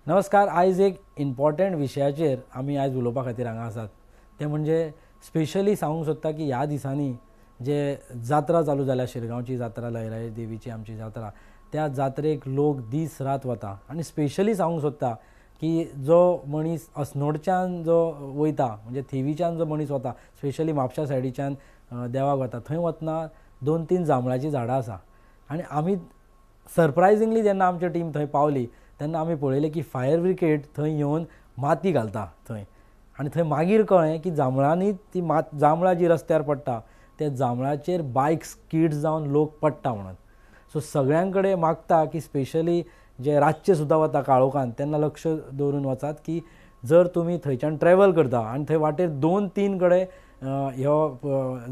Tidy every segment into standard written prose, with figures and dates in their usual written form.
नमस्कार. आयज एक इम्पॉर्टंट विशयाचेर आमी आयज उलोवपा खातीर हांगा आसात. ते म्हणजे स्पेशली सांगूंक सोदता की ह्या दिसांनी जे जात्रा चालू जाल्या, शिरगांवची जात्रा, लयराई देवीची आमची जात्रा, त्या जात्रेक लोक दीस रात वता. आनी स्पेशली सांगूंक सोदता की जो मनीस अस्नोडच्यान जो वयता, म्हणजे थिवीच्यान जो मनीस वता, स्पेशली म्हापशा सायडीच्यान देवाक वता, थंय वतना 2-3 जांभळाची झाडां आसा. आनी आमी सरप्रायझिंगली जेन्ना आमची टीम थंय पावली तेन्ना आमी पळयलें की फायर ब्रिगेड थंय येवन माती घालता थंय. आनी थंय मागीर कळ्ळें की जांभळांनी ती जांभळां जी रस्त्यार पडटा त्या जांभळाचेर बायक्स स्किड्स जावन लोक पडटा म्हणून. सो सगळ्यां कडेन मागता की स्पेशली जे रातचे सुद्दां वता काळोखान तेन्ना लक्ष दवरून वचात की जर तुमी थंयच्यान ट्रॅवल करता आनी थंय वाटेर 2-3 कडेन ह्यो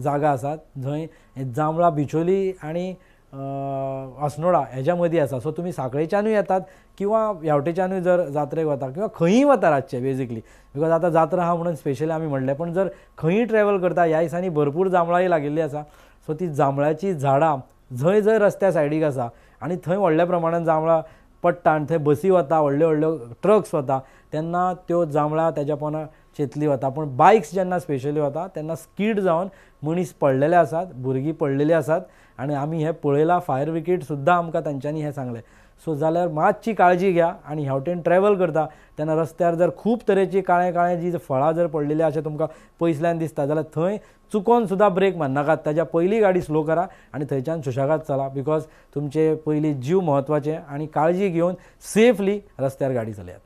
जागा आसात जंय जांभळां बिचोली आनी अस्नोडा हेज्या मदीं आसा. सो तुमी सांखळेच्यानूय येतात किंवा ह्यावटेच्यानूय जर जात्रेक वता किंवा खंयीय वता रातचे बेजिकली, बिकॉज आतां जात्रा आहा म्हणून स्पेशली आमी म्हणलें. पण जर खंयीय ट्रॅवल करता ह्या दिसांनी भरपूर जांभळांय लागिल्लीं आसा. सो ती जांभळाची झाडां जंय जंय रस्त्या सायडीक आसा आनी थंय व्हडल्या प्रमाणान जांभळां पडटा आनी थंय बसी वता, व्हडल्यो व्हडल्यो ट्रक्स वता, तेन्ना त्यो जांभळां तेज्या पोंदा चेतली वता. पूण बायक्स जेन्ना स्पेशली वता तेन्ना स्कीड जावन मनीस पडलेले आसात, भुरगीं पडलेलीं आसात. आनी आमी हें पळयलां. फायर ब्रिगेड सुद्दां आमकां तांच्यांनी हें सांगलें. सो जाल्यार मातशी काळजी घ्या आनी ह्यावटेन ट्रॅवल करता तेन्ना रस्त्यार जर खूब तरेची काळें काळें जी फळां जर पडलेलीं अशें तुमकां पयसल्यान दिसता जाल्यार थंय चुकोन सुद्दां ब्रेक मारनाकात. ताज्या पयलीं गाडी स्लो करा आनी थंयच्यान सुशेगाद चला, बिकॉज तुमचे पयलीं जीव म्हत्वाचे. आनी काळजी घेवन सेफली रस्त्यार गाडी चलयात.